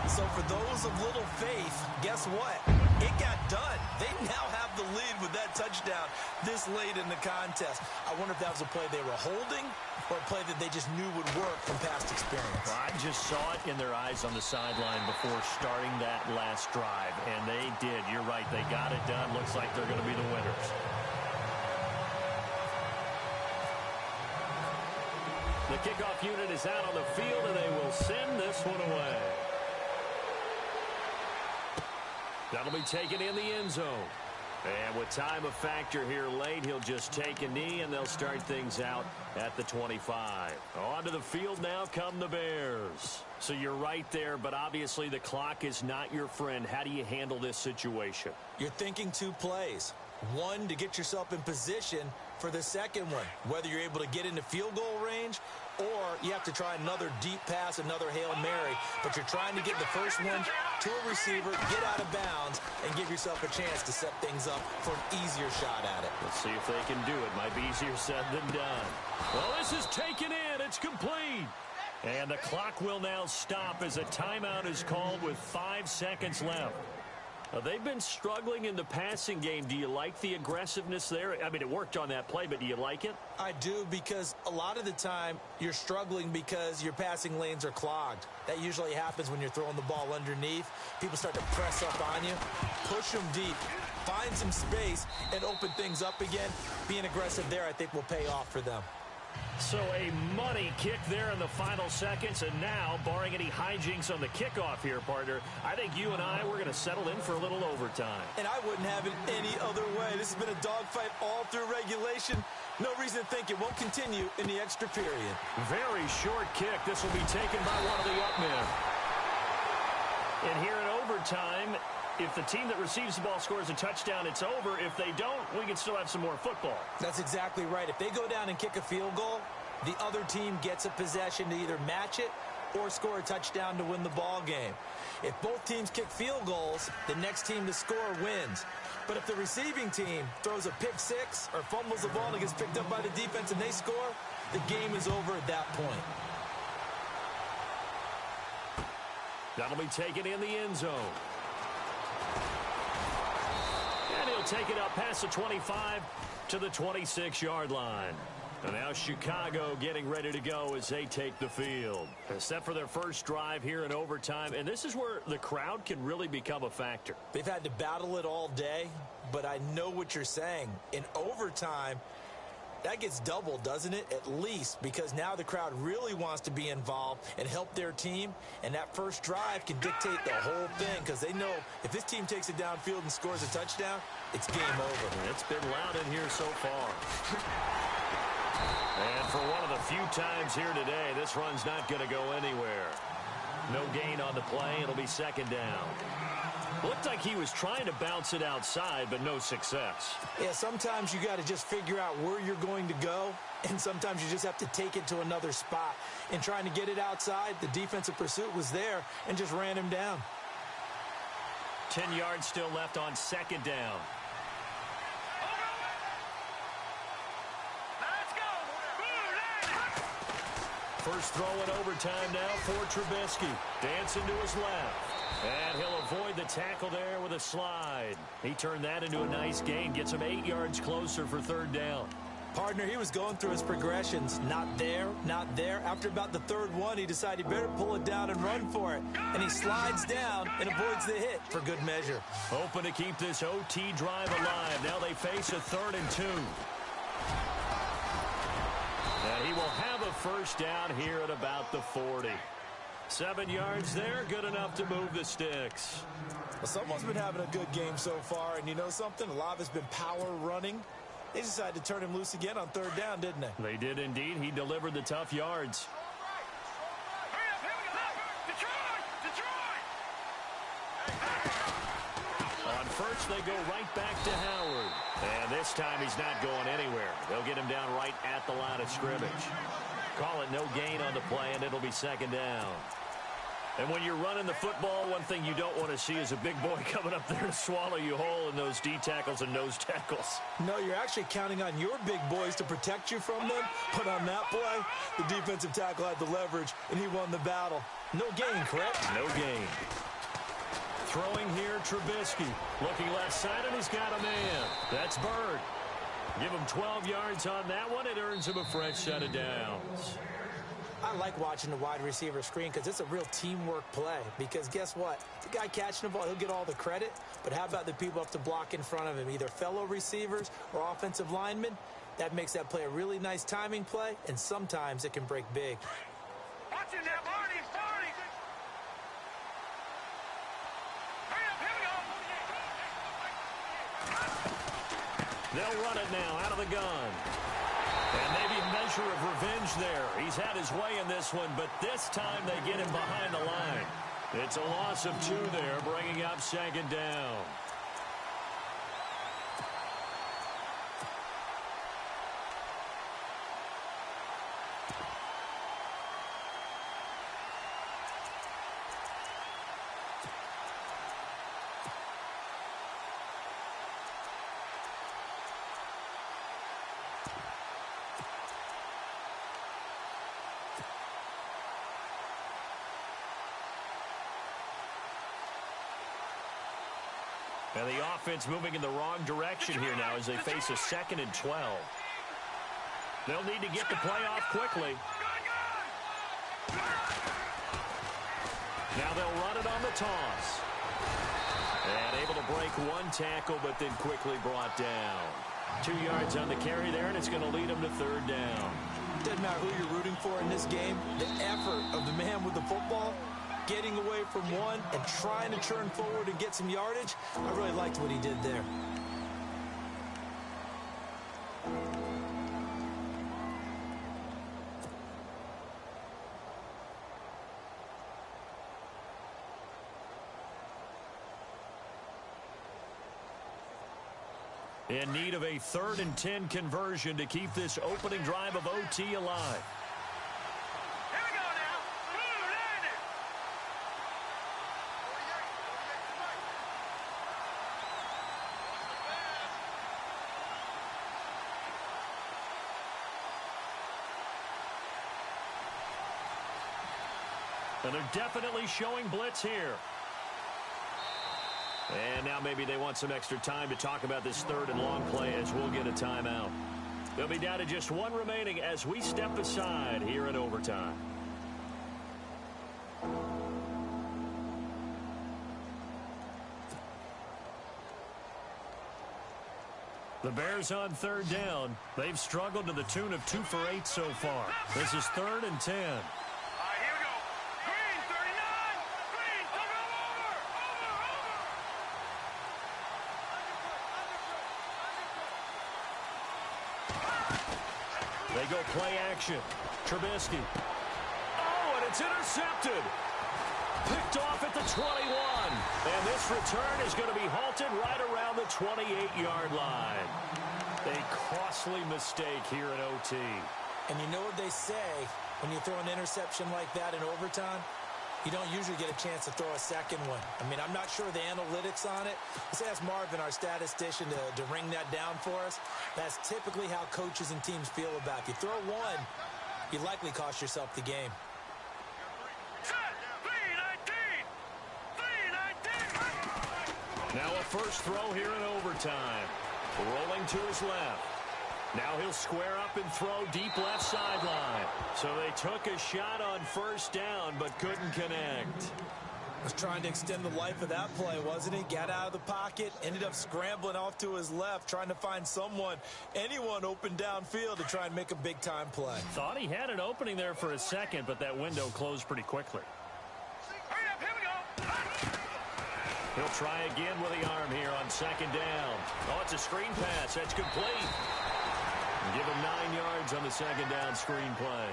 So for those of little faith, guess what? It got done. They now have the lead with that touchdown this late in the contest. I wonder if that was a play they were holding or a play that they just knew would work from past experience. Well, I just saw it in their eyes on the sideline before starting that last drive, and they did. You're right. They got it done. Looks like they're going to be the winners. The kickoff unit is out on the field, and they will send this one away. That'll be taken in the end zone. And with time a factor here late, he'll just take a knee, and they'll start things out at the 25. Onto the field now come the Bears. So you're right there, but obviously the clock is not your friend. How do you handle this situation? You're thinking two plays. One, to get yourself in position for the second one, whether you're able to get into field goal range or you have to try another deep pass, another Hail Mary, but you're trying to get the first one to a receiver, get out of bounds, and give yourself a chance to set things up for an easier shot at it. Let's see if they can do it. Might be easier said than done. Well, this is taken in. It's complete. And the clock will now stop as a timeout is called with 5 seconds left. They've been struggling in the passing game. Do you like the aggressiveness there? I mean, it worked on that play, but do you like it? I do, because a lot of the time you're struggling because your passing lanes are clogged. That usually happens when you're throwing the ball underneath. People start to press up on you. Push them deep. Find some space and open things up again. Being aggressive there, I think, will pay off for them. So a money kick there in the final seconds, and now, barring any hijinks on the kickoff here, partner, I think you and I, we're going to settle in for a little overtime. And I wouldn't have it any other way. This has been a dogfight all through regulation. No reason to think it won't continue in the extra period. Very short kick. This will be taken by one of the up men. And here in overtime, if the team that receives the ball scores a touchdown, it's over. If they don't, we can still have some more football. That's exactly right. If they go down and kick a field goal, the other team gets a possession to either match it or score a touchdown to win the ball game. If both teams kick field goals, the next team to score wins. But if the receiving team throws a pick six or fumbles the ball and it gets picked up by the defense and they score, the game is over at that point. That'll be taken in the end zone. And he'll take it up past the 25 to the 26-yard line. And now Chicago getting ready to go as they take the field. Set for their first drive here in overtime. And this is where the crowd can really become a factor. They've had to battle it all day, but I know what you're saying. In overtime, that gets doubled, doesn't it? At least, because now the crowd really wants to be involved and help their team. And that first drive can dictate the whole thing, because they know if this team takes it downfield and scores a touchdown, it's game over. It's been loud in here so far. And for one of the few times here today, this run's not going to go anywhere. No gain on the play. It'll be second down. Looked like he was trying to bounce it outside, but no success. Yeah, sometimes you got to just figure out where you're going to go, and sometimes you just have to take it to another spot. In trying to get it outside, the defensive pursuit was there and just ran him down. 10 yards still left on second down. First throw in overtime now for Trubisky. Dancing to his left. And he'll avoid the tackle there with a slide. He turned that into a nice gain. Gets him 8 yards closer for third down. Partner, he was going through his progressions. Not there, not there. After about the third one, he decided he better pull it down and run for it. And he slides down and avoids the hit for good measure. Hoping to keep this OT drive alive. Now they face a 3rd and 2. And he will have a first down here at about the 40. 7 yards there, good enough to move the sticks. Well, someone's been having a good game so far, and you know something? A lot of it's been power running. They decided to turn him loose again on third down, didn't they? They did indeed. He delivered the tough yards. On first, they go right back to Howard. And this time he's not going anywhere. They'll get him down right at the line of scrimmage. Call it no gain on the play, and it'll be second down. And when you're running the football, one thing you don't want to see is a big boy coming up there to swallow you whole in those D tackles and nose tackles. No, you're actually counting on your big boys to protect you from them. But on that play, the defensive tackle had the leverage, and he won the battle. No gain, correct? No gain. Throwing here, Trubisky. Looking left side, and he's got a man. That's Bird. Give him 12 yards on that one. It earns him a fresh set of downs. I like watching the wide receiver screen because it's a real teamwork play. Because guess what? The guy catching the ball, he'll get all the credit. But how about the people up to block in front of him, either fellow receivers or offensive linemen? That makes that play a really nice timing play, and sometimes it can break big. Watch it now, Barney, Barney. Hurry up, here we go. They'll run it now out of the gun. And maybe a measure of revenge there. He's had his way in this one, but this time they get him behind the line. It's a loss of 2 there, bringing up second down. And the offense moving in the wrong direction here now as they face a 2nd and 12. They'll need to get the play off quickly. Now they'll run it on the toss. And able to break one tackle, but then quickly brought down. 2 yards on the carry there, and it's going to lead them to 3rd down. Doesn't matter who you're rooting for in this game. The effort of the man with the football, getting away from one and trying to turn forward and get some yardage, I really liked what he did there. In need of a 3rd and 10 conversion to keep this opening drive of OT alive. Here we go now. Blue, land it. And they're definitely showing blitz here. And now maybe they want some extra time to talk about this 3rd and long play as we'll get a timeout. They'll be down to just 1 remaining as we step aside here in overtime. The Bears on 3rd down. They've struggled to the tune of 2 for 8 so far. This is 3rd and 10. They go play action. Trubisky. Oh, and it's intercepted. Picked off at the 21. And this return is going to be halted right around the 28-yard line. A costly mistake here in OT. And you know what they say when you throw an interception like that in overtime? You don't usually get a chance to throw a second one. I mean, I'm not sure the analytics on it. Let's ask Marvin, our statistician, to ring that down for us. That's typically how coaches and teams feel about it. If you throw one, you likely cost yourself the game. Now a first throw here in overtime. Rolling to his left. Now he'll square up and throw deep left sideline. So they took a shot on 1st down, but couldn't connect. Was trying to extend the life of that play, wasn't he? Got out of the pocket, ended up scrambling off to his left, trying to find anyone open downfield to try and make a big-time play. Thought he had an opening there for a second, but that window closed pretty quickly. Hurry up, here we go. He'll try again with the arm here on 2nd down. Oh, it's a screen pass. That's complete. Give him 9 yards on the 2nd down screen play.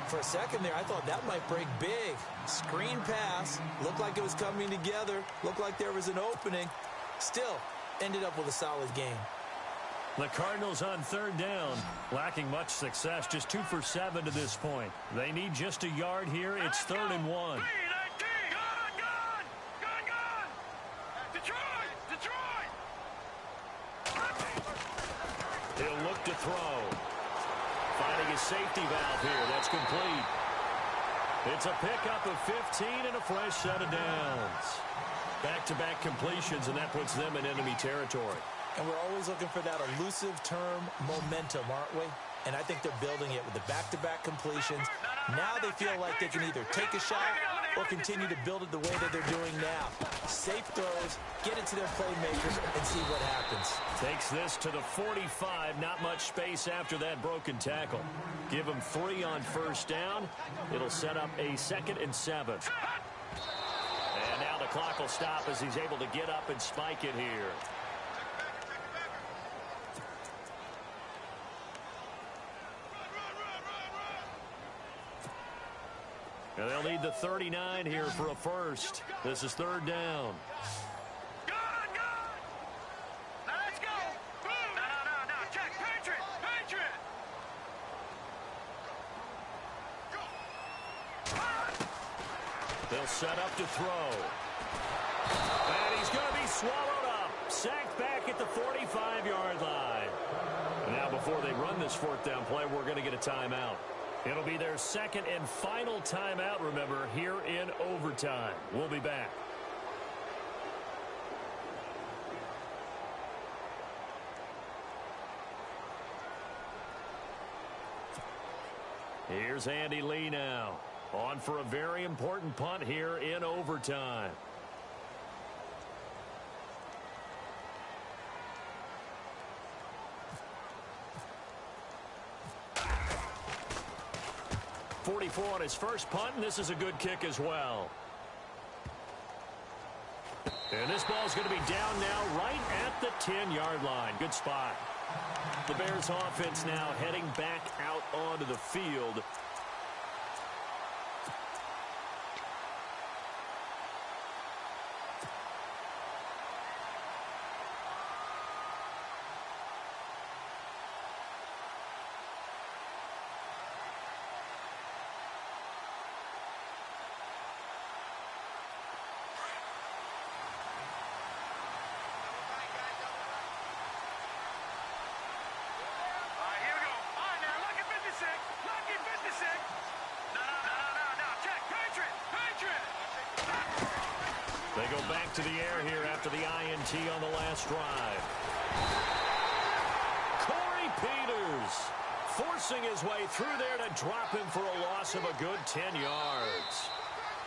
For a second there, I thought that might break big. Screen pass. Looked like it was coming together. Looked like there was an opening. Still, ended up with a solid game. The Cardinals on 3rd down, lacking much success. Just 2 for 7 to this point. They need just a yard here. It's 3rd and 1. He'll look to throw. Finding his safety valve here. That's complete. It's a pickup of 15 and a fresh set of downs. Back-to-back completions, and that puts them in enemy territory. And we're always looking for that elusive term momentum, aren't we? And I think they're building it with the back-to-back completions. Now they feel like they can either take a shot or continue to build it the way that they're doing now. Safe throws, get it to their playmakers, and see what happens. Takes this to the 45. Not much space after that broken tackle. Give him 3 on 1st down. It'll set up a 2nd and 7. And now the clock will stop as he's able to get up and spike it here. And they'll need the 39 here for a first. This is 3rd down. Good. Now let's go. Boom. No. Check. Patriot. They'll set up to throw. And he's going to be swallowed up. Sacked back at the 45-yard line. Now before they run this 4th down play, we're going to get a timeout. It'll be their 2nd and final timeout, remember, here in overtime. We'll be back. Here's Andy Lee now. On for a very important punt here in overtime. .44 on his first punt, and this is a good kick as well. And this ball's going to be down now right at the 10-yard line. Good spot. The Bears offense now heading back out onto the field. They go back to the air here after the INT on the last drive. Corey Peters forcing his way through there to drop him for a loss of a good 10 yards.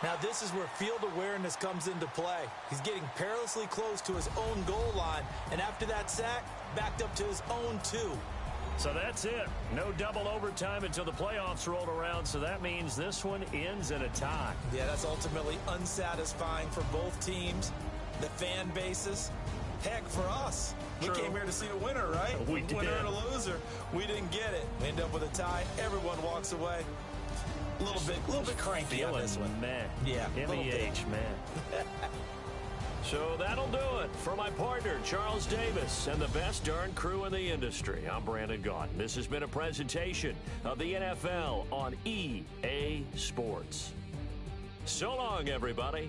Now this is where field awareness comes into play. He's getting perilously close to his own goal line, and after that sack, backed up to his own 2. So that's it. No double overtime until the playoffs rolled around, so that means this one ends in a tie. Yeah, that's ultimately unsatisfying for both teams, the fan bases. Heck, for us. True. We came here to see a winner, right? We did. Winner and a loser. We didn't get it. We end up with a tie. Everyone walks away. A little bit cranky on this one. Man. Yeah. MEH, man. So that'll do it for my partner, Charles Davis, and the best darn crew in the industry. I'm Brandon Gaudin. This has been a presentation of the NFL on EA Sports. So long, everybody.